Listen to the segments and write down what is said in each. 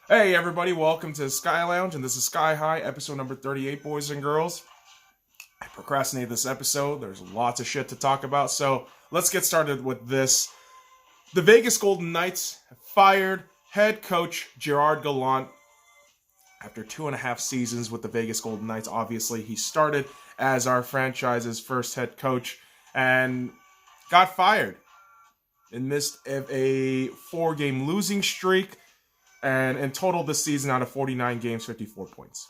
Hey everybody, welcome to the SkyLounge, and this is Sky High, episode number 38, boys and girls. I procrastinated this episode. There's lots of shit to talk about, so let's get started with this. The Vegas Golden Knights have fired head coach Gerard Gallant after 2.5 seasons with the Vegas Golden Knights. Obviously, he started as our franchise's first head coach and got fired in midst of a 4-game losing streak. And in total this season, out of 49 games, 54 points.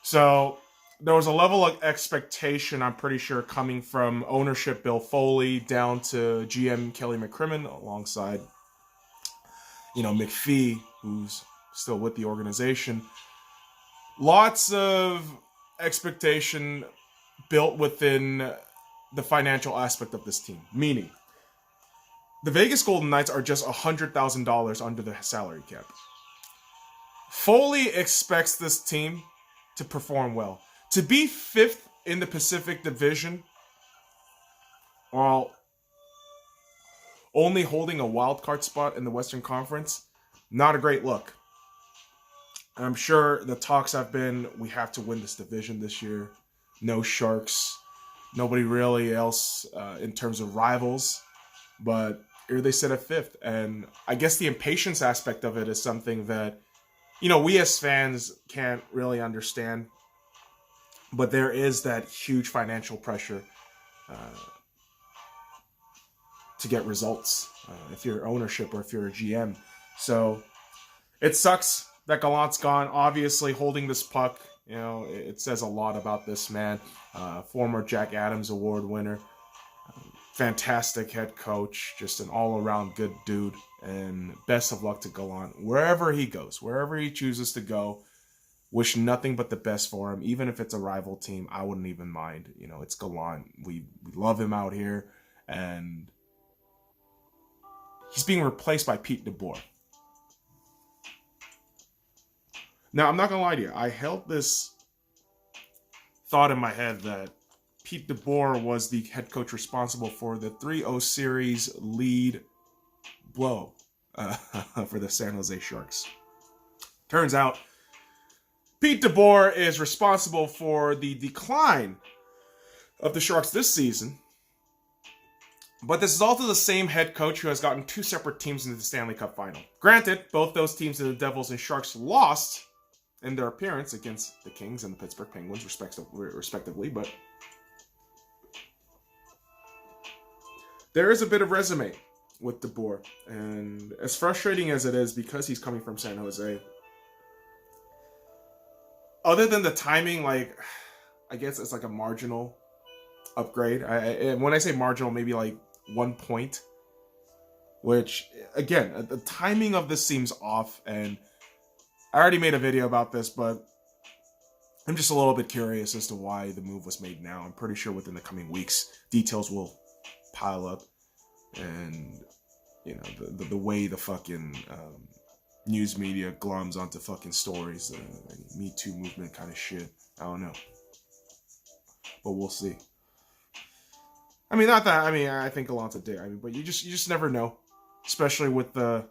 So there was a level of expectation, I'm pretty sure, coming from ownership Bill Foley down to GM Kelly McCrimmon alongside, McPhee, who's still with the organization. Lots of expectation built within the financial aspect of this team, meaning the Vegas Golden Knights are just $100,000 under the salary cap. Foley expects this team to perform well. To be 5th in the Pacific Division, while only holding a wild card spot in the Western Conference, not a great look. I'm sure the talks have been, we have to win this division this year. No Sharks. Nobody really else in terms of rivals. But here they sit at 5th. And I guess the impatience aspect of it is something that, we as fans can't really understand. But there is that huge financial pressure to get results if you're ownership or if you're a GM. So it sucks that Gallant's gone. Obviously, holding this puck, it says a lot about this man. Former Jack Adams Award winner. Fantastic head coach, just an all-around good dude, and best of luck to Gallant wherever he goes, wherever he chooses to go. Wish nothing but the best for him, even if it's a rival team. I wouldn't even mind. It's Gallant. We love him out here, and he's being replaced by Pete DeBoer. Now, I'm not gonna lie to you. I held this thought in my head that Pete DeBoer was the head coach responsible for the 3-0 series lead blow for the San Jose Sharks. Turns out, Pete DeBoer is responsible for the decline of the Sharks this season. But this is also the same head coach who has gotten 2 separate teams into the Stanley Cup final. Granted, both those teams, the Devils and Sharks, lost in their appearance against the Kings and the Pittsburgh Penguins, respectively, but there is a bit of resume with DeBoer, and as frustrating as it is because he's coming from San Jose, other than the timing, I guess it's like a marginal upgrade. And when I say marginal, maybe like 1 point, which, again, the timing of this seems off, and I already made a video about this, but I'm just a little bit curious as to why the move was made now. I'm pretty sure within the coming weeks, details will pile up, and the way the fucking news media glums onto fucking stories, Me Too movement kind of shit. I don't know, but we'll see. I think Gallant's a dick. But you just never know, especially with the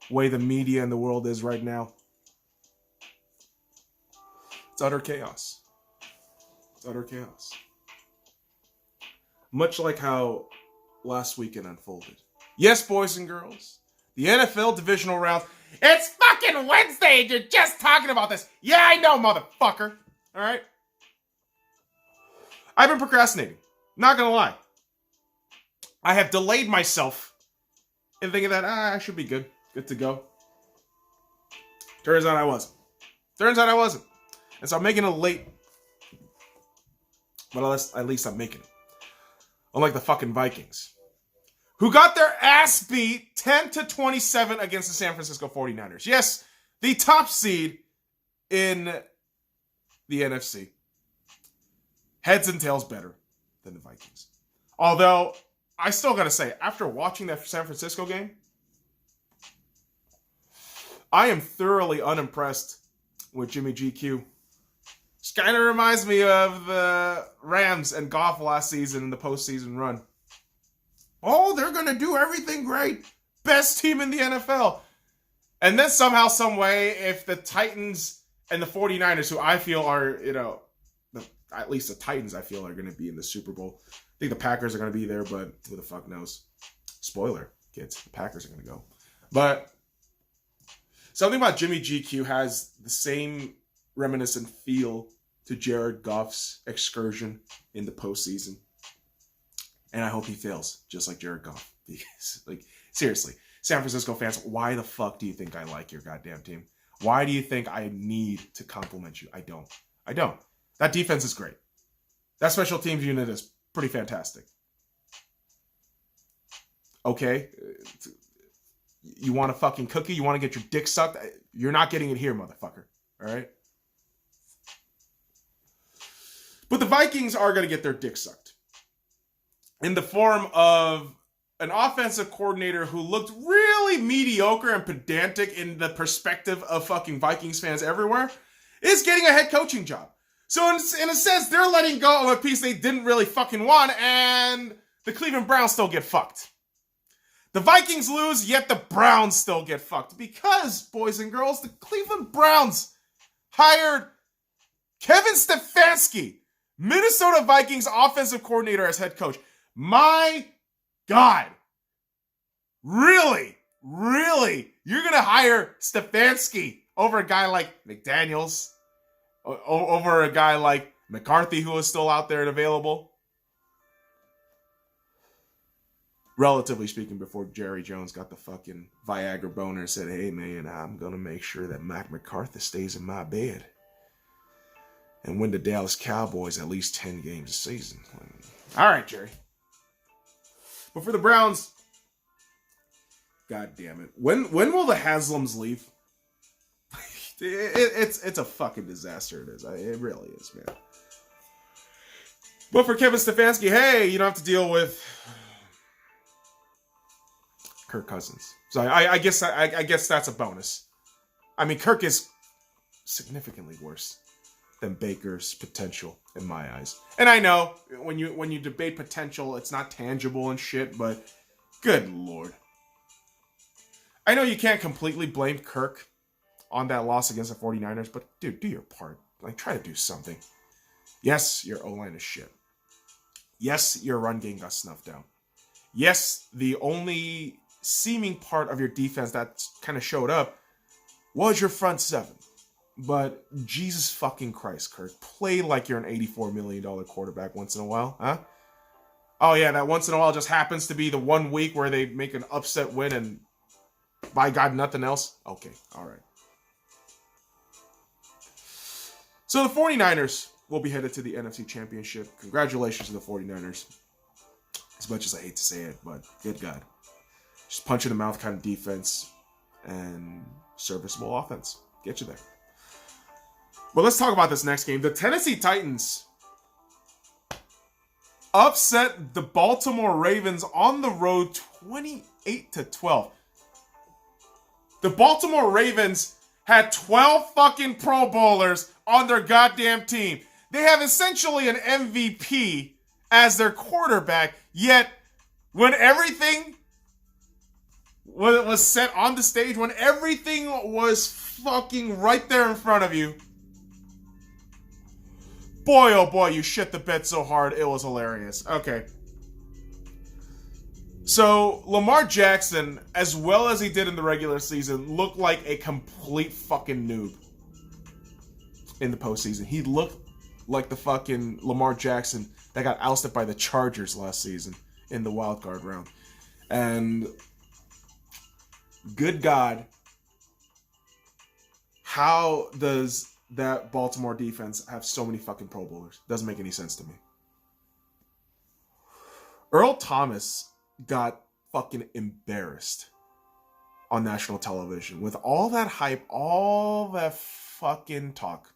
way the media in the world is right now. It's utter chaos. It's utter chaos. Much like how last weekend unfolded. Yes, boys and girls, the NFL divisional round. It's fucking Wednesday and you're just talking about this. Yeah, I know, motherfucker. All right? I've been procrastinating. Not gonna lie. I have delayed myself in thinking that I should be good. Good to go. Turns out I wasn't. And so I'm making it late. But at least I'm making it. Unlike the fucking Vikings, who got their ass beat 10-27 against the San Francisco 49ers. Yes, the top seed in the NFC. Heads and tails better than the Vikings. Although, I still gotta say, after watching that San Francisco game, I am thoroughly unimpressed with Jimmy GQ. This kind of reminds me of the Rams and Goff last season in the postseason run. Oh, they're going to do everything great. Best team in the NFL. And then somehow, some way, if the Titans and the 49ers, who I feel are, at least the Titans, I feel, are going to be in the Super Bowl. I think the Packers are going to be there, but who the fuck knows? Spoiler, kids, the Packers are going to go. But something about Jimmy GQ has the same reminiscent feel to Jared Goff's excursion in the postseason. And I hope he fails, just like Jared Goff. Because, seriously, San Francisco fans, why the fuck do you think I like your goddamn team? Why do you think I need to compliment you? I don't. That defense is great. That special teams unit is pretty fantastic. Okay? You want a fucking cookie? You want to get your dick sucked? You're not getting it here, motherfucker. All right? But the Vikings are going to get their dick sucked. In the form of an offensive coordinator who looked really mediocre and pedantic in the perspective of fucking Vikings fans everywhere, is getting a head coaching job. So in a sense, they're letting go of a piece they didn't really fucking want, and the Cleveland Browns still get fucked. The Vikings lose, yet the Browns still get fucked. Because, boys and girls, the Cleveland Browns hired Kevin Stefanski, Minnesota Vikings offensive coordinator, as head coach. My God. Really? You're going to hire Stefanski over a guy like McDaniels? Over a guy like McCarthy, who is still out there and available? Relatively speaking, before Jerry Jones got the fucking Viagra boner and said, hey man, I'm going to make sure that Mac McCarthy stays in my bed and win the Dallas Cowboys at least 10 games a season. All right, Jerry. But for the Browns, God damn it. When will the Haslams leave? It's a fucking disaster. It is. It really is, man. But for Kevin Stefanski, hey, you don't have to deal with Kirk Cousins. So I guess that's a bonus. I mean, Kirk is significantly worse than Baker's potential in my eyes. And I know when you debate potential, it's not tangible and shit, but good Lord. I know you can't completely blame Kirk on that loss against the 49ers, but dude, do your part. Try to do something. Yes, your O-line is shit. Yes, your run game got snuffed out. Yes, the only seeming part of your defense that kind of showed up was your front seven. But Jesus fucking Christ, Kirk, play like you're an $84 million quarterback once in a while, huh? Oh yeah, that once in a while just happens to be the 1 week where they make an upset win and by God, nothing else? Okay, all right. So the 49ers will be headed to the NFC Championship. Congratulations to the 49ers. As much as I hate to say it, but good God. Just punch in the mouth kind of defense and serviceable offense. Get you there. Well, let's talk about this next game. The Tennessee Titans upset the Baltimore Ravens on the road 28-12. The Baltimore Ravens had 12 fucking Pro Bowlers on their goddamn team. They have essentially an MVP as their quarterback, yet when everything was set on the stage, when everything was fucking right there in front of you, boy, oh boy, you shit the bed so hard, it was hilarious. Okay. So, Lamar Jackson, as well as he did in the regular season, looked like a complete fucking noob in the postseason. He looked like the fucking Lamar Jackson that got ousted by the Chargers last season in the wild card round. And good God, how does that Baltimore defense have so many fucking Pro Bowlers? Doesn't make any sense to me. Earl Thomas got fucking embarrassed on national television with all that hype, all that fucking talk.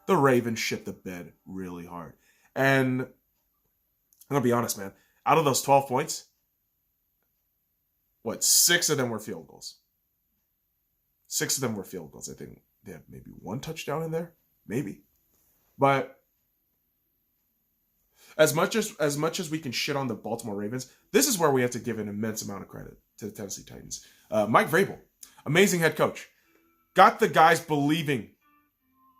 The Ravens shit the bed really hard. And I'm gonna be honest, man. Out of those 12 points, 6 of them were field goals. 6 of them were field goals. I think they had maybe 1 touchdown in there. Maybe. But as much as we can shit on the Baltimore Ravens, this is where we have to give an immense amount of credit to the Tennessee Titans. Mike Vrabel. Amazing head coach. Got the guys believing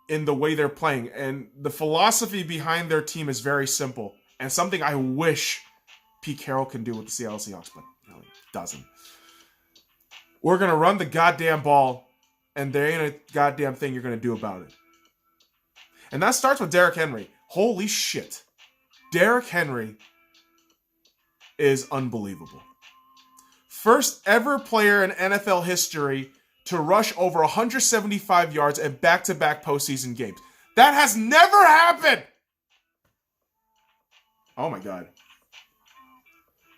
in the way they're playing. And the philosophy behind their team is very simple. And something I wish Pete Carroll can do with the Seattle Seahawks, but he doesn't. We're going to run the goddamn ball, and there ain't a goddamn thing you're going to do about it. And that starts with Derrick Henry. Holy shit. Derrick Henry is unbelievable. First ever player in NFL history to rush over 175 yards in back-to-back postseason games. That has never happened! Oh my God.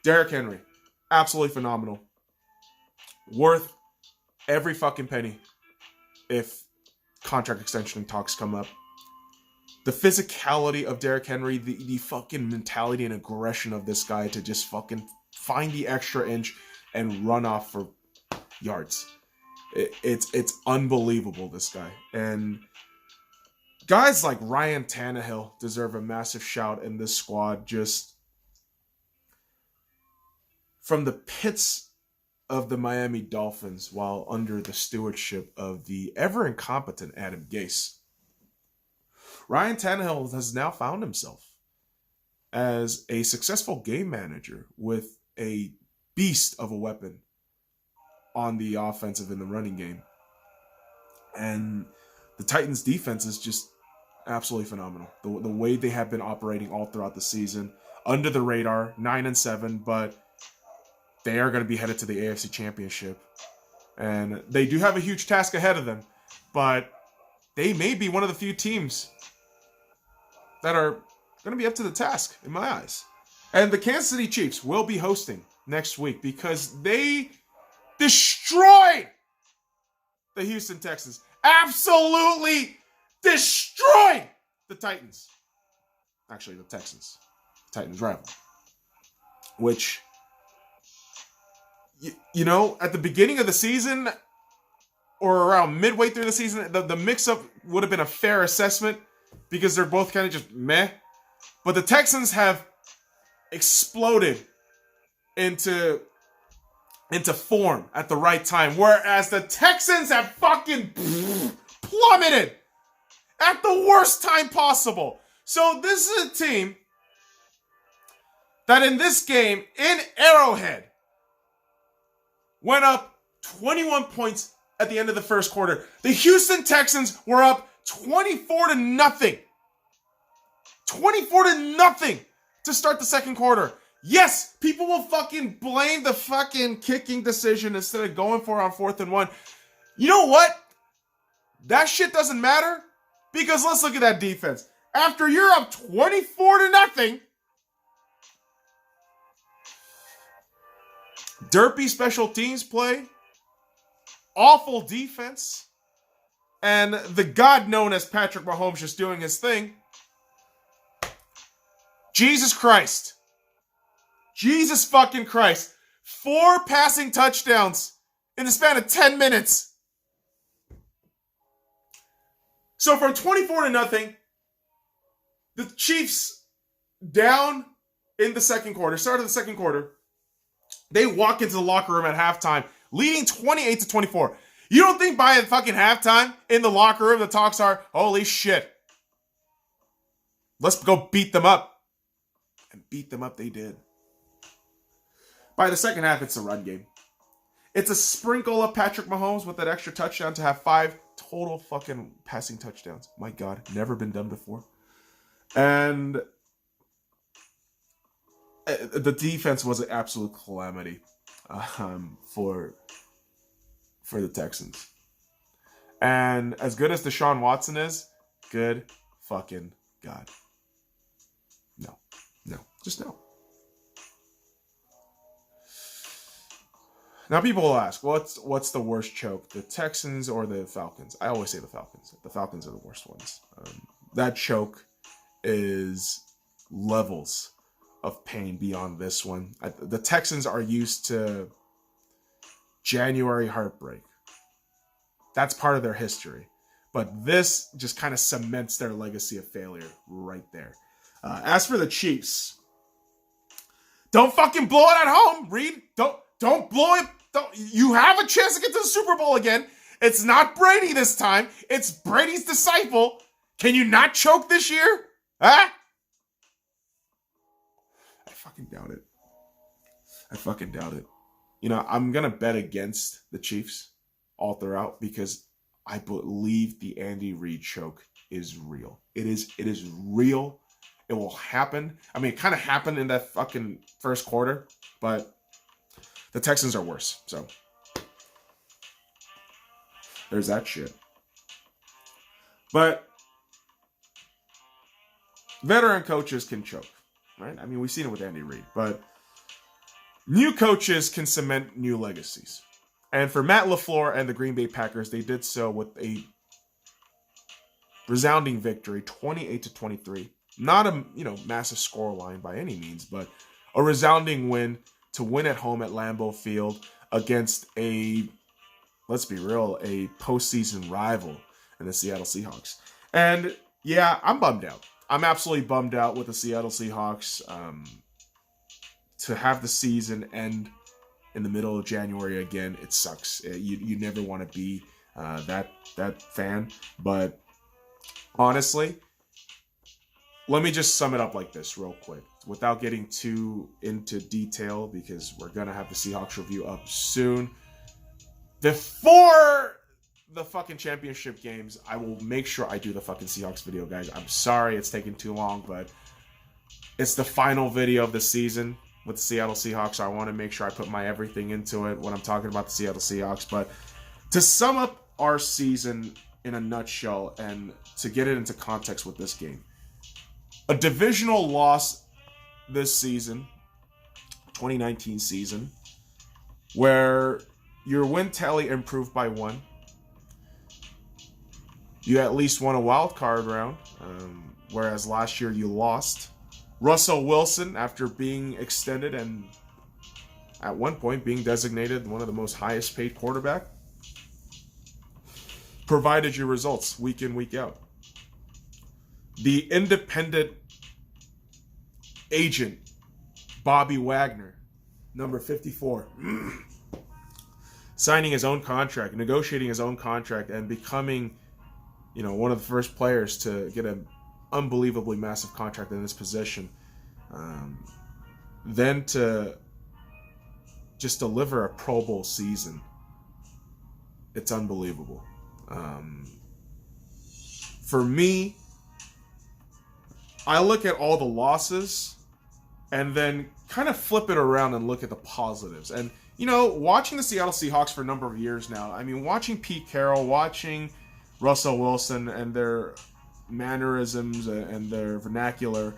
Derrick Henry. Absolutely phenomenal. Worth every fucking penny if contract extension talks come up. The physicality of Derrick Henry, the fucking mentality and aggression of this guy to just fucking find the extra inch and run off for yards. It's unbelievable, this guy. And guys like Ryan Tannehill deserve a massive shout in this squad, just from the pits of the Miami Dolphins while under the stewardship of the ever-incompetent Adam Gase. Ryan Tannehill has now found himself as a successful game manager with a beast of a weapon on the offensive and the running game. And the Titans defense is just absolutely phenomenal. The way they have been operating all throughout the season, under the radar, 9-7, but they are going to be headed to the AFC Championship. And they do have a huge task ahead of them, but they may be one of the few teams that are going to be up to the task, in my eyes. And the Kansas City Chiefs will be hosting next week because they destroyed the Houston Texans. Absolutely destroyed the Titans. Actually, the Texans. Titans rival. Which, you know, at the beginning of the season, or around midway through the season, the mix-up would have been a fair assessment because they're both kind of just meh. But the Texans have exploded into form at the right time, whereas the Texans have fucking plummeted at the worst time possible. So this is a team that in this game, in Arrowhead, went up 21 points at the end of the first quarter. The Houston Texans were up 24-0. 24-0 to start the second quarter. Yes, people will fucking blame the fucking kicking decision instead of going for it on 4th and 1. You know what? That shit doesn't matter because let's look at that defense. After you're up 24-0, derpy special teams play, awful defense, and the god known as Patrick Mahomes just doing his thing. Jesus Christ. Jesus fucking Christ. 4 passing touchdowns in the span of 10 minutes. So from 24-0, the Chiefs down in the second quarter, start of the second quarter, they walk into the locker room at halftime, leading 28-24. You don't think by fucking halftime in the locker room the talks are, holy shit, let's go beat them up. And beat them up they did. By the second half, it's a run game. It's a sprinkle of Patrick Mahomes with that extra touchdown to have 5 total fucking passing touchdowns. My God, never been done before. And the defense was an absolute calamity for the Texans. And as good as Deshaun Watson is, good fucking God. No, just no. Now people will ask, what's the worst choke, the Texans or the Falcons? I always say the Falcons. The Falcons are the worst ones. That choke is levels of pain beyond this one. The Texans are used to January heartbreak. That's part of their history. But this just kind of cements their legacy of failure right there. As for the Chiefs, don't fucking blow it at home, Reed. Don't blow it You have a chance to get to the Super Bowl again. It's not Brady this time. It's Brady's disciple. Can you not choke this year? Huh? I fucking doubt it. You know, I'm going to bet against the Chiefs all throughout because I believe the Andy Reid choke is real. It is real. It will happen. I mean, it kind of happened in that fucking first quarter, but the Texans are worse. So there's that shit. But veteran coaches can choke, right? I mean, we've seen it with Andy Reid, but new coaches can cement new legacies. And for Matt LaFleur and the Green Bay Packers, they did so with a resounding victory, 28-23. Not a massive score line by any means, but a resounding win to win at home at Lambeau Field against let's be real, a postseason rival in the Seattle Seahawks. And yeah, I'm bummed out. I'm absolutely bummed out with the Seattle Seahawks. To have the season end in the middle of January again, it sucks. You never want to be that fan. But honestly, let me just sum it up like this real quick without getting too into detail because we're going to have the Seahawks review up soon. Before the fucking championship games, I will make sure I do the fucking Seahawks video, guys. I'm sorry it's taking too long, but it's the final video of the season with the Seattle Seahawks. So I want to make sure I put my everything into it when I'm talking about the Seattle Seahawks. But to sum up our season in a nutshell and to get it into context with this game, a divisional loss this season, 2019 season, where your win tally improved by 1. You at least won a wild card round, whereas last year you lost. Russell Wilson, after being extended and at one point being designated one of the most highest paid quarterback, provided you results week in, week out. The independent agent, Bobby Wagner, number 54, signing his own contract, negotiating his own contract, and becoming, one of the first players to get an unbelievably massive contract in this position. Then to just deliver a Pro Bowl season, it's unbelievable. For me, I look at all the losses and then kind of flip it around and look at the positives. And, watching the Seattle Seahawks for a number of years now, I mean, watching Pete Carroll, watching Russell Wilson and their mannerisms and their vernacular,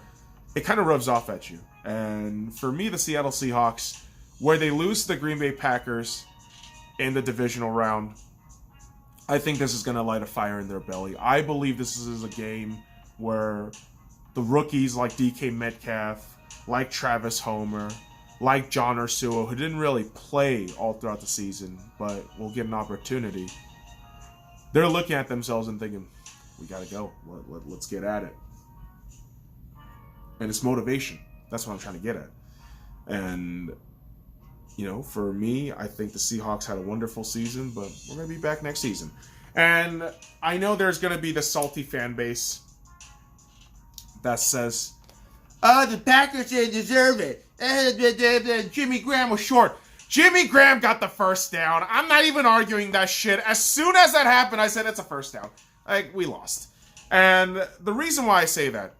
it kind of rubs off at you. And for me, the Seattle Seahawks, where they lose to the Green Bay Packers in the divisional round, I think this is going to light a fire in their belly. I believe this is a game where the rookies like DK Metcalf, like Travis Homer, like John Ursua, who didn't really play all throughout the season, but will get an opportunity, they're looking at themselves and thinking, we got to go. Let's get at it. And it's motivation. That's what I'm trying to get at. And, for me, I think the Seahawks had a wonderful season, but we're going to be back next season. And I know there's going to be the salty fan base that says, the Packers didn't deserve it. Jimmy Graham was short. Jimmy Graham got the first down. I'm not even arguing that shit. As soon as that happened, I said, it's a first down. We lost. And the reason why I say that,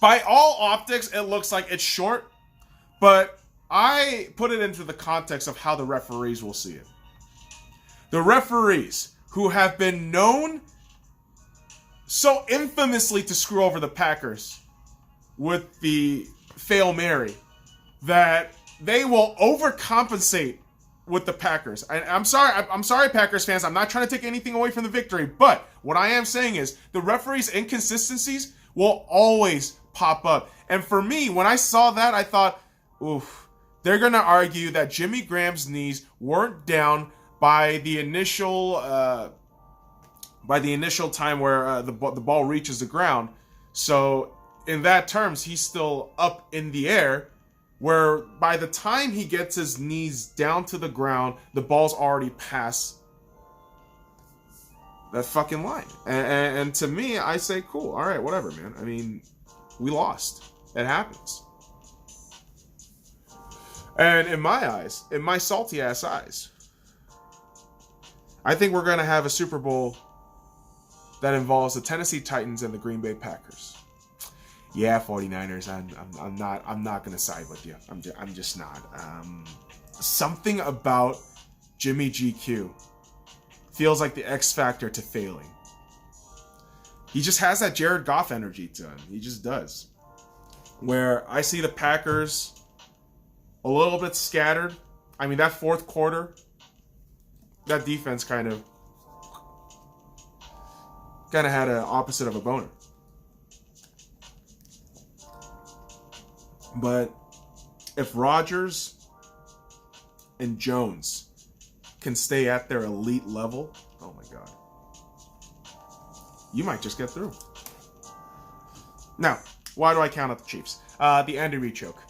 by all optics, it looks like it's short, but I put it into the context of how the referees will see it. The referees, who have been known so infamously to screw over the Packers with the Fail Mary, that they will overcompensate with the Packers. I'm sorry, Packers fans. I'm not trying to take anything away from the victory, but what I am saying is the referees' inconsistencies will always pop up. And for me, when I saw that, I thought, oof, they're going to argue that Jimmy Graham's knees weren't down by the initial time where the ball reaches the ground. So in that terms, he's still up in the air. where by the time he gets his knees down to the ground, the ball's already past that fucking line. And to me, I say, cool, all right, whatever, man. I mean, we lost. It happens. And in my eyes, in my salty ass eyes, I think we're going to have a Super Bowl that involves the Tennessee Titans and the Green Bay Packers. Yeah, 49ers, I'm not going to side with you. I'm just not. Something about Jimmy GQ feels like the X factor to failing. He just has that Jared Goff energy to him. He just does. Where I see the Packers a little bit scattered. I mean, that fourth quarter, that defense kind of had an opposite of a boner. But if Rodgers and Jones can stay at their elite level, oh my God, you might just get through. Now, why do I count out the Chiefs? The Andy Reid choke.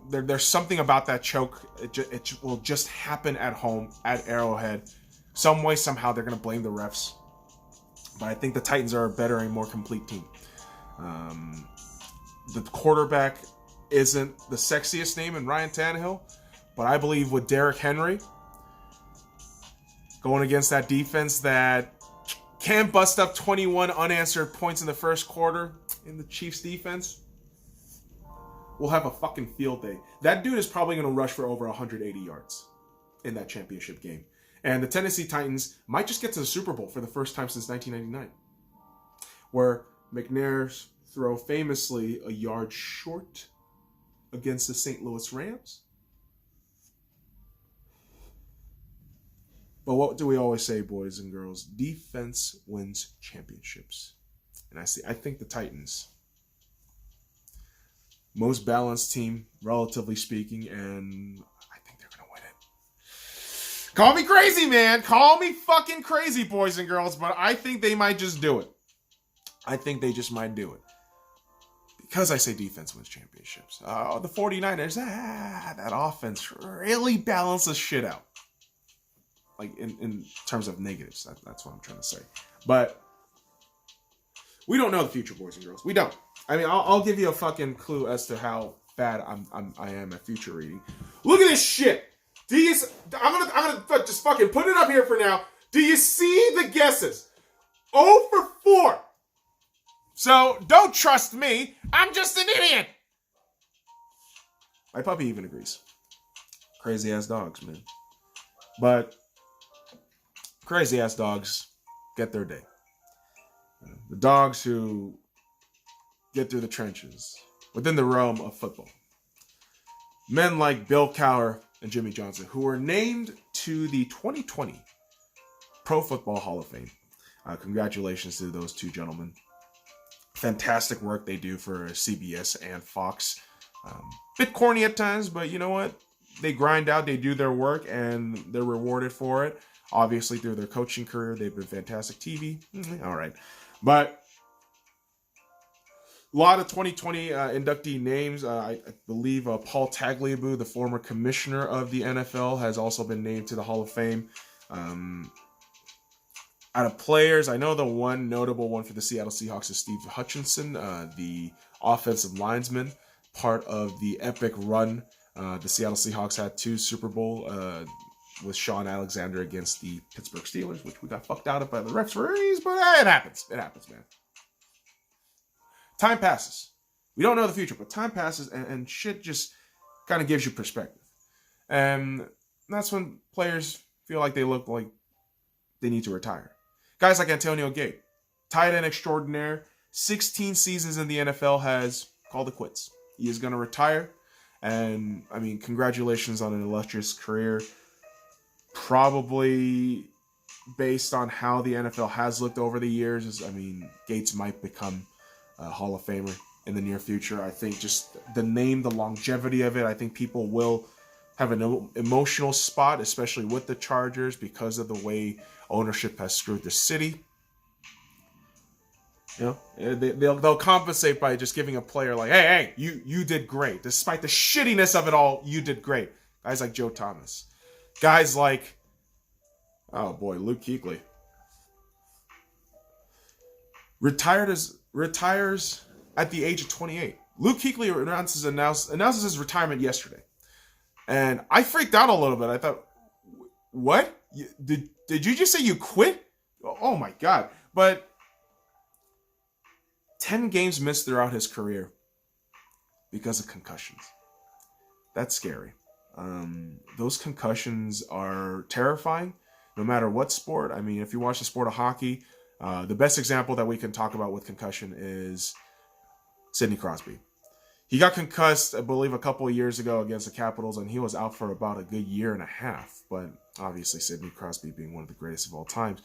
There's something about that choke. It will just happen at home, at Arrowhead. Some way, somehow, they're going to blame the refs. But I think the Titans are a better and more complete team. The quarterback isn't the sexiest name in Ryan Tannehill, but I believe with Derrick Henry going against that defense that can bust up 21 unanswered points in the first quarter in the Chiefs defense, we'll have a fucking field day. That dude is probably going to rush for over 180 yards in that championship game. And the Tennessee Titans might just get to the Super Bowl for the first time since 1999, where McNair's throw famously a yard short against the St. Louis Rams. But what do we always say, boys and girls? Defense wins championships. And I think the Titans, most balanced team, relatively speaking, and I think they're going to win it. Call me crazy, man. Call me fucking crazy, boys and girls, but I think they might just do it. I think they just might do it. Because I say defense wins championships. The 49ers, that offense really balances shit out. Like, in terms of negatives. That's what I'm trying to say. But we don't know the future, boys and girls. We don't. I mean, I'll give you a fucking clue as to how bad I am at future reading. Look at this shit. I'm gonna just fucking put it up here for now. Do you see the guesses? 0 for 4. So don't trust me. I'm just an idiot. My puppy even agrees. Crazy ass dogs, man. But crazy ass dogs get their day. The dogs who get through the trenches within the realm of football. Men like Bill Cowher and Jimmy Johnson, who were named to the 2020 Pro Football Hall of Fame. Congratulations to those two gentlemen. Fantastic work they do for CBS and Fox. Bit corny at times, but you know what? They grind out, they do their work, and they're rewarded for it. Obviously, through their coaching career, they've been fantastic. TV, all right. But a lot of 2020 inductee names. I believe Paul Tagliabue, the former commissioner of the NFL, has also been named to the Hall of Fame. Out of players, I know the one notable one for the Seattle Seahawks is Steve Hutchinson, the offensive lineman, part of the epic run. The Seattle Seahawks had 2 Super Bowl with Sean Alexander against the Pittsburgh Steelers, which we got fucked out of by the referees, but it happens. It happens, man. Time passes. We don't know the future, but time passes, and shit just kind of gives you perspective. And that's when players feel like they look like they need to retire. Guys like Antonio Gates, tight end extraordinaire, 16 seasons in the NFL, has called it quits. He is going to retire. And, I mean, congratulations on an illustrious career. Probably based on how the NFL has looked over the years, Gates might become a Hall of Famer in the near future. I think just the name, the longevity of it, I think people will have an emotional spot, especially with the Chargers, because of the way ownership has screwed the city. They'll compensate by just giving a player like, hey, you did great. Despite the shittiness of it all, you did great. Guys like Joe Thomas. Guys like, oh boy, Luke Kuechly. Retires at the age of 28. Luke Kuechly announces his retirement yesterday. And I freaked out a little bit. I thought, what? Did you just say you quit? Oh my God. But 10 games missed throughout his career because of concussions. That's scary. Those concussions are terrifying, no matter what sport. I mean, if you watch the sport of hockey, the best example that we can talk about with concussion is Sidney Crosby. He got concussed, I believe, a couple of years ago against the Capitals, and he was out for about a good year and a half. But obviously, Sidney Crosby, being one of the greatest of all time,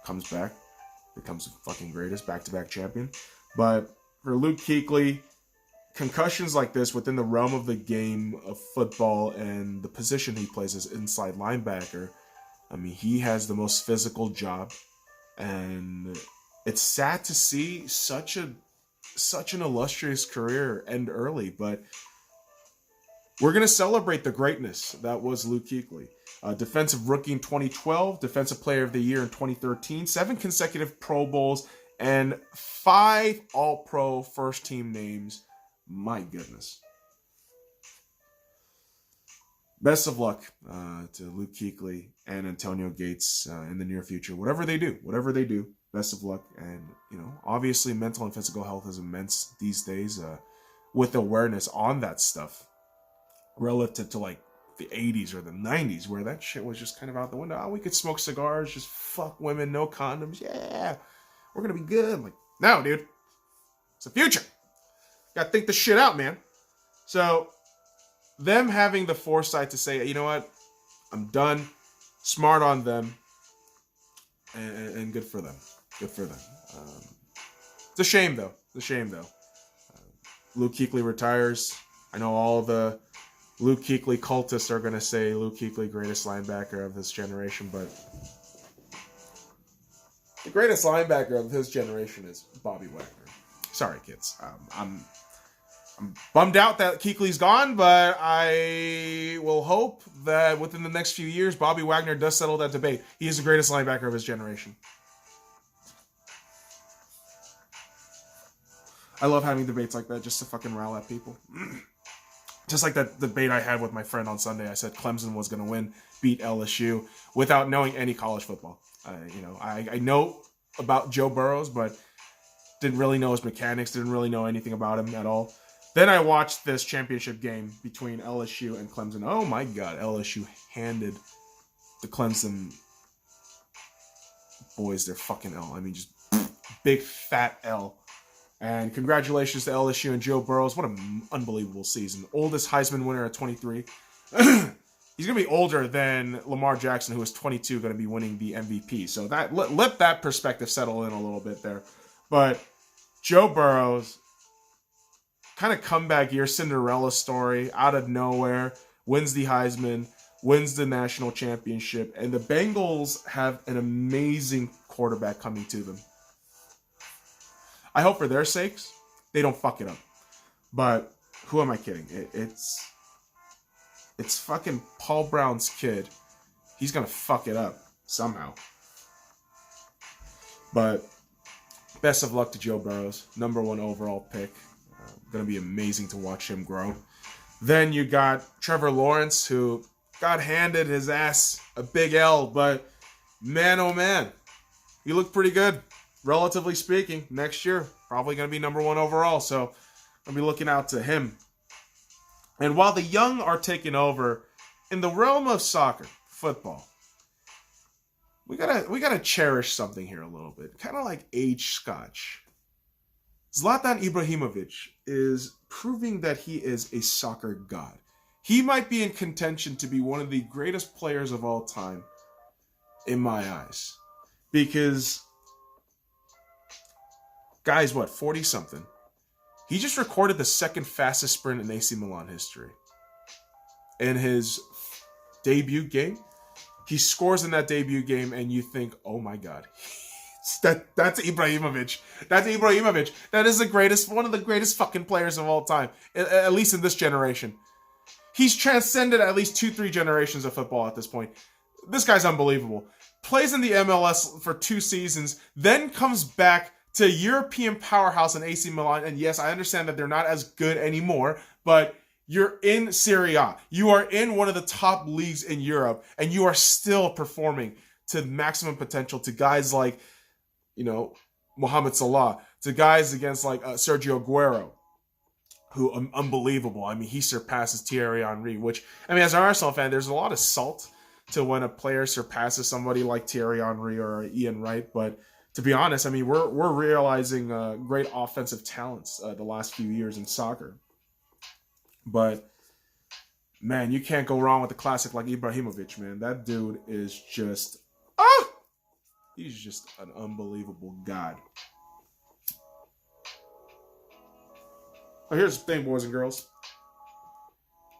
comes back, becomes the fucking greatest, back-to-back champion. But for Luke Kuechly, concussions like this within the realm of the game of football and the position he plays as inside linebacker, I mean, he has the most physical job, and it's sad to see such an illustrious career end early, but we're going to celebrate the greatness that was Luke Kuechly. Defensive rookie in 2012, defensive player of the year in 2013, 7 consecutive Pro Bowls, and 5 All-Pro first-team names. My goodness. Best of luck to Luke Kuechly and Antonio Gates in the near future. Whatever they do, best of luck. And, obviously mental and physical health is immense these days with awareness on that stuff relative to like the 80s or the 90s where that shit was just kind of out the window. Oh, we could smoke cigars, just fuck women, no condoms. Yeah, we're going to be good. Like, no, dude. It's the future. Got to think this shit out, man. So, them having the foresight to say, you know what? I'm done. Smart on them. And good for them. Good for them. It's a shame, though. Luke Kuechly retires. I know all the Luke Kuechly cultists are going to say Luke Kuechly, greatest linebacker of this generation, but the greatest linebacker of his generation is Bobby Wagner. Sorry, kids. I'm bummed out that Kuechly's gone, but I will hope that within the next few years, Bobby Wagner does settle that debate. He is the greatest linebacker of his generation. I love having debates like that just to fucking rile at people. Just like that debate I had with my friend on Sunday. I said Clemson was going to win, beat LSU without knowing any college football. I know about Joe Burrows, but didn't really know his mechanics, didn't really know anything about him at all. Then I watched this championship game between LSU and Clemson. Oh my God, LSU handed the Clemson boys their fucking L. I mean, just big fat L. And congratulations to LSU and Joe Burrows. What an unbelievable season. Oldest Heisman winner at 23. He's going to be older than Lamar Jackson, who is 22, going to be winning the MVP. So that let that perspective settle in a little bit there. But Joe Burrows, kind of comeback year, Cinderella story, out of nowhere, wins the Heisman, wins the national championship, and the Bengals have an amazing quarterback coming to them. I hope for their sakes, they don't fuck it up. But who am I kidding? It's fucking Paul Brown's kid. He's going to fuck it up somehow. But best of luck to Joe Burrows. Number 1 overall pick. Going to be amazing to watch him grow. Then you got Trevor Lawrence, who got handed his ass a big L. But man, oh man, he looked pretty good. Relatively speaking, next year, probably going to be number 1 overall. So I'll be looking out to him. And while the young are taking over in the realm of soccer, football, we gotta cherish something here a little bit. Kind of like H.I.G.H. Zlatan Ibrahimovic is proving that he is a soccer god. He might be in contention to be one of the greatest players of all time in my eyes. Because guy's 40-something. He just recorded the second fastest sprint in AC Milan history. In his debut game, he scores in that debut game and you think, oh my God, That's Ibrahimovic. That's Ibrahimovic. That is one of the greatest fucking players of all time, at least in this generation. He's transcended at least 2-3 generations of football at this point. This guy's unbelievable. Plays in the MLS for 2 seasons, then comes back to European powerhouse in AC Milan. And yes, I understand that they're not as good anymore, but you're in Serie A. You are in one of the top leagues in Europe, and you are still performing to maximum potential to guys like, Mohamed Salah, to guys against like Sergio Aguero, who unbelievable. I mean, he surpasses Thierry Henry, which, I mean, as an Arsenal fan, there's a lot of salt to when a player surpasses somebody like Thierry Henry or Ian Wright. But to be honest, I mean, we're realizing great offensive talents the last few years in soccer. But, man, you can't go wrong with a classic like Ibrahimovic, man. That dude is just, he's just an unbelievable god. Oh, here's the thing, boys and girls.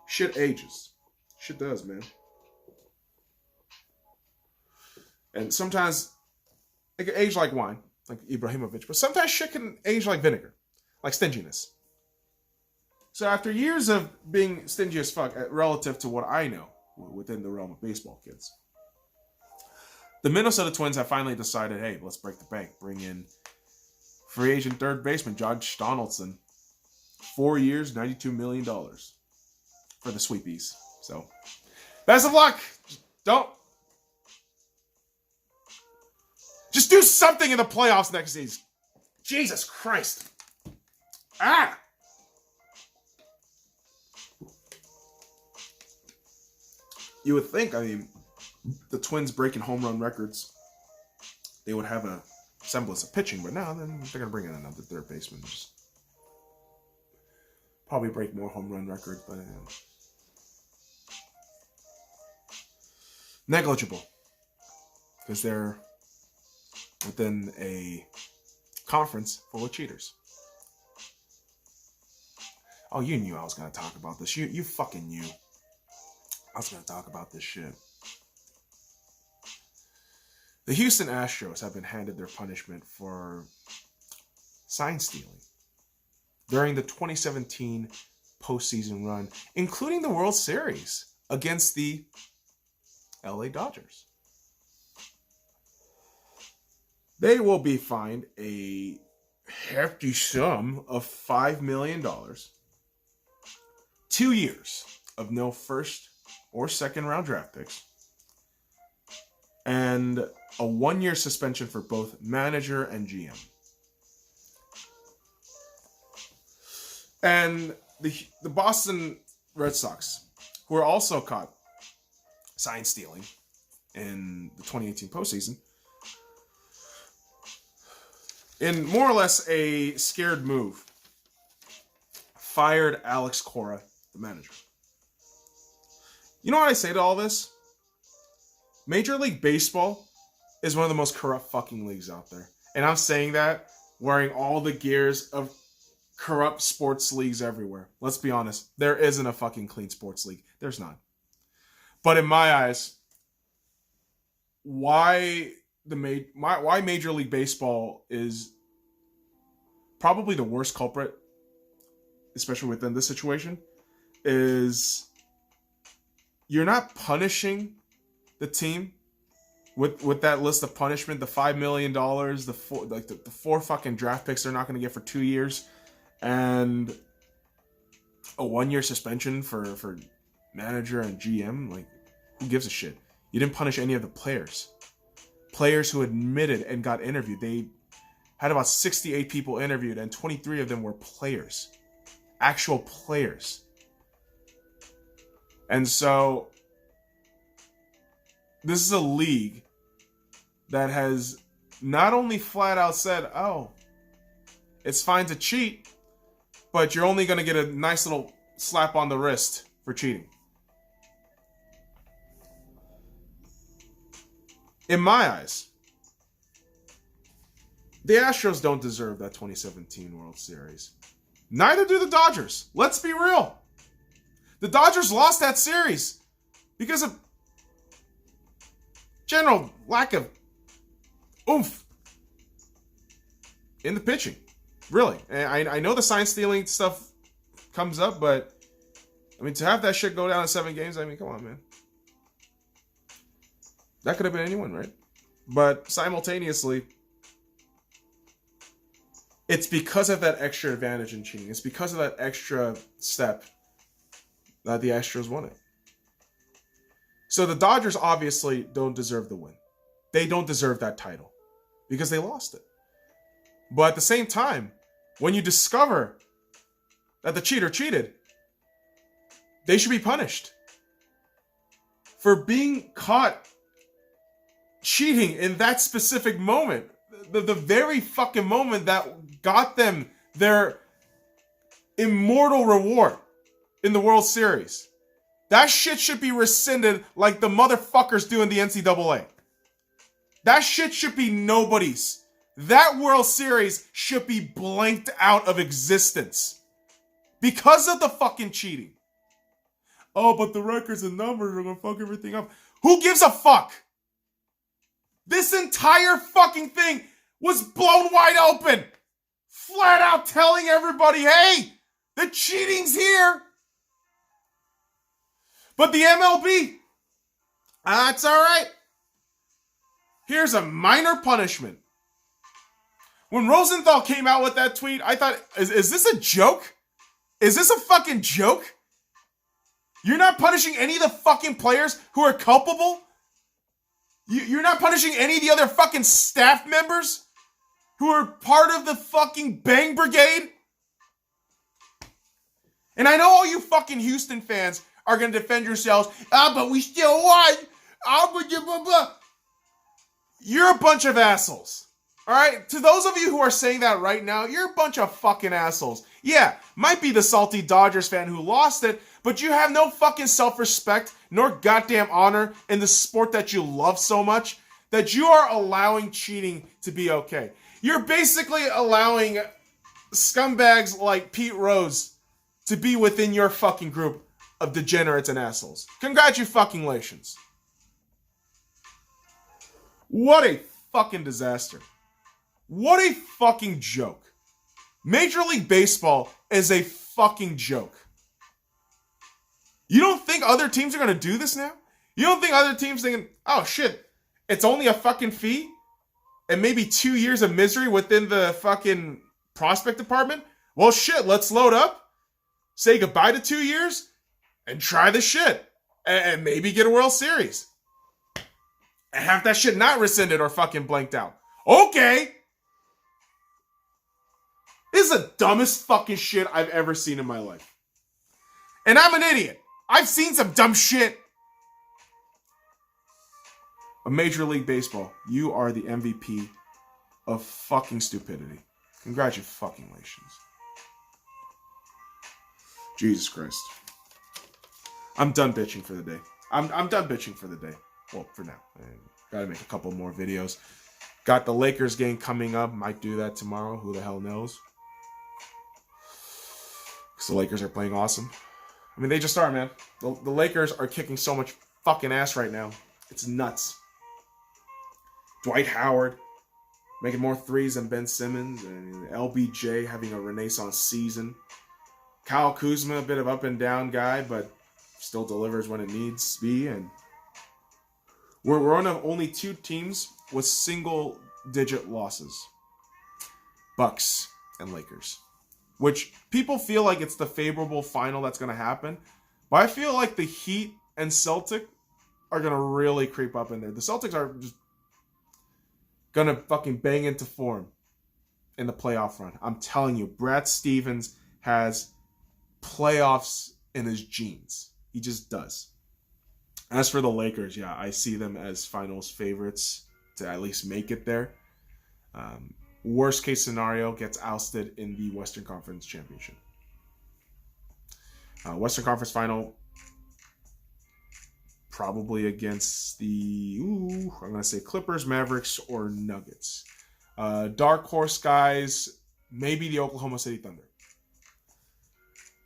Shit ages. Shit does, man. And sometimes it can age like wine, like Ibrahimovic, but sometimes shit can age like vinegar, like stinginess. So after years of being stingy as fuck, relative to what I know within the realm of baseball, kids, the Minnesota Twins have finally decided, hey, let's break the bank. Bring in free agent third baseman Josh Donaldson. 4 years, $92 million for the Sweepies. So, best of luck. Just do something in the playoffs next season. Jesus Christ. You would think, I mean, the Twins breaking home run records, they would have a semblance of pitching, but now they're going to bring in another third baseman. Just probably break more home run records, but negligible, because they're within a conference full of cheaters. Oh, you knew I was going to talk about this. You fucking knew I was going to talk about this shit. The Houston Astros have been handed their punishment for sign stealing during the 2017 postseason run, including the World Series against the LA Dodgers. They will be fined a hefty sum of $5 million, 2 years of no first or second round draft picks, and a 1-year suspension for both manager and GM. And the Boston Red Sox, who were also caught sign stealing in the 2018 postseason, in more or less a scared move, fired Alex Cora, the manager. You know what I say to all this? Major League Baseball is one of the most corrupt fucking leagues out there. And I'm saying that wearing all the gears of corrupt sports leagues everywhere. Let's be honest. There isn't a fucking clean sports league. There's not. But in my eyes, why Major League Baseball is probably the worst culprit, especially within this situation, is you're not punishing the team with that list of punishment, the $5 million, the four fucking draft picks they're not going to get for 2 years, and a 1-year suspension for manager and GM. Like, who gives a shit? You didn't punish any of the players. Players who admitted and got interviewed. They had about 68 people interviewed, and 23 of them were players. Actual players. And so, this is a league that has not only flat out said, oh, it's fine to cheat, but you're only going to get a nice little slap on the wrist for cheating. In my eyes, the Astros don't deserve that 2017 World Series. Neither do the Dodgers. Let's be real. The Dodgers lost that series because of general lack of oomph in the pitching. Really. And I know the sign stealing stuff comes up, but I mean, to have that shit go down in 7 games, I mean, come on, man. That could have been anyone, right? But simultaneously, it's because of that extra advantage in cheating. It's because of that extra step that the Astros won it. So the Dodgers obviously don't deserve the win. They don't deserve that title because they lost it. But at the same time, when you discover that the cheater cheated, they should be punished for being caught cheating in that specific moment. The very fucking moment that got them their immortal reward in the World Series. That shit should be rescinded like the motherfuckers do in the NCAA. That shit should be nobody's. That World Series should be blanked out of existence because of the fucking cheating. Oh, but the records and numbers are gonna fuck everything up. Who gives a fuck? This entire fucking thing was blown wide open. Flat out telling everybody, hey, the cheating's here. But the MLB, that's all right. Here's a minor punishment. When Rosenthal came out with that tweet, I thought, is this a joke? Is this a fucking joke? You're not punishing any of the fucking players who are culpable? You're not punishing any of the other fucking staff members who are part of the fucking Bang Brigade? And I know all you fucking Houston fans are going to defend yourselves. But we still won. Blah, blah, blah. You're a bunch of assholes. All right? To those of you who are saying that right now, you're a bunch of fucking assholes. Yeah, might be the salty Dodgers fan who lost it, but you have no fucking self-respect nor goddamn honor in the sport that you love so much that you are allowing cheating to be okay. You're basically allowing scumbags like Pete Rose to be within your fucking group of degenerates and assholes. Congratulations. What a fucking disaster. What a fucking joke. Major League Baseball is a fucking joke. You don't think other teams are going to do this now? You don't think other teams thinking, oh shit, it's only a fucking fee? And maybe 2 years of misery within the fucking prospect department? Well shit, let's load up, say goodbye to 2 years, and try this shit. And maybe get a World Series. And have that shit not rescinded or fucking blanked out. Okay. This is the dumbest fucking shit I've ever seen in my life. And I'm an idiot. I've seen some dumb shit. A Major League Baseball, you are the MVP of fucking stupidity. Congratulations. Jesus Christ. I'm done bitching for the day. I'm done bitching for the day. Well, for now. Gotta make a couple more videos. Got the Lakers game coming up. Might do that tomorrow. Who the hell knows? Because the Lakers are playing awesome. I mean, they just are, man. The Lakers are kicking so much fucking ass right now. It's nuts. Dwight Howard making more threes than Ben Simmons. And LBJ having a renaissance season. Kyle Kuzma, a bit of up and down guy, but still delivers when it needs to be. And we're one of only 2 teams with single-digit losses. Bucks and Lakers. Which people feel like it's the favorable final that's going to happen. But I feel like the Heat and Celtic are going to really creep up in there. The Celtics are just going to fucking bang into form in the playoff run. I'm telling you, Brad Stevens has playoffs in his genes. He just does. As for the Lakers, yeah, I see them as finals favorites to at least make it there. Worst case scenario, gets ousted in the Western Conference Championship. Western Conference Final, probably against the, I'm going to say Clippers, Mavericks, or Nuggets. Dark horse guys, maybe the Oklahoma City Thunder.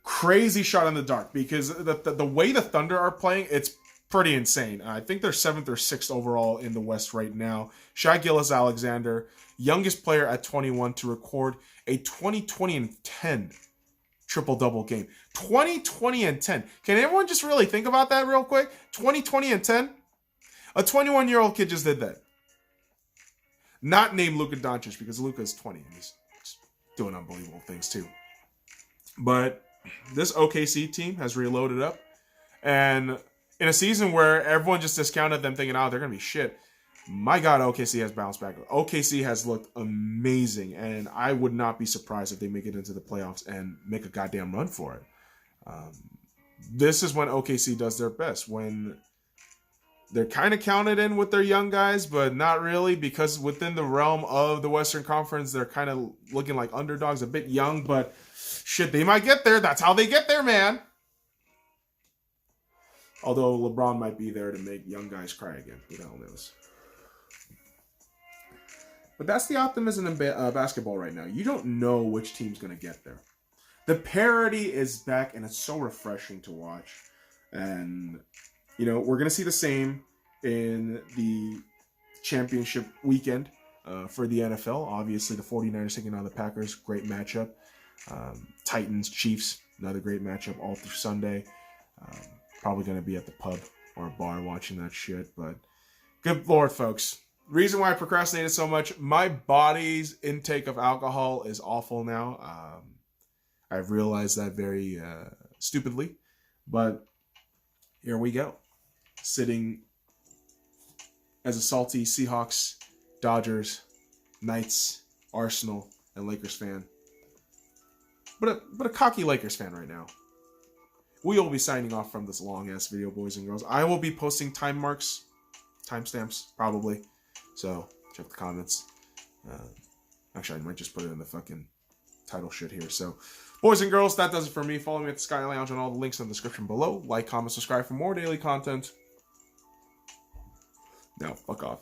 Crazy shot in the dark because the way the Thunder are playing, it's pretty insane. I think they're 7th or 6th overall in the West right now. Shai Alexander, youngest player at 21 to record a 2020 and 10 triple-double game. 2020 and 10. Can everyone just really think about that real quick? 2020 and 10? A 21-year-old kid just did that. Not named Luka Doncic, because Luka's 20 and he's doing unbelievable things too. But this OKC team has reloaded up. And in a season where everyone just discounted them thinking, oh, they're going to be shit. My God, OKC has bounced back. OKC has looked amazing. And I would not be surprised if they make it into the playoffs and make a goddamn run for it. This is when OKC does their best. When they're kind of counted in with their young guys, but not really, because within the realm of the Western Conference, they're kind of looking like underdogs, a bit young, but shit, they might get there. That's how they get there, man. Although LeBron might be there to make young guys cry again. Who the hell knows? But that's the optimism in basketball right now. You don't know which team's going to get there. The parity is back, and it's so refreshing to watch. And you know, we're going to see the same in the championship weekend for the NFL. Obviously, the 49ers taking on the Packers. Great matchup. Titans, Chiefs, another great matchup all through Sunday. Probably going to be at the pub or a bar watching that shit. But good Lord, folks. Reason why I procrastinated so much, my body's intake of alcohol is awful now. I've realized that very stupidly. But here we go. Sitting as a salty Seahawks, Dodgers, Knights, Arsenal, and Lakers fan. But a cocky Lakers fan right now. We will be signing off from this long-ass video, boys and girls. I will be posting timestamps, probably. So, check the comments. Actually, I might just put it in the fucking title shit here. So, boys and girls, that does it for me. Follow me at the Sky Lounge on all the links in the description below. Like, comment, subscribe for more daily content. Now, fuck off.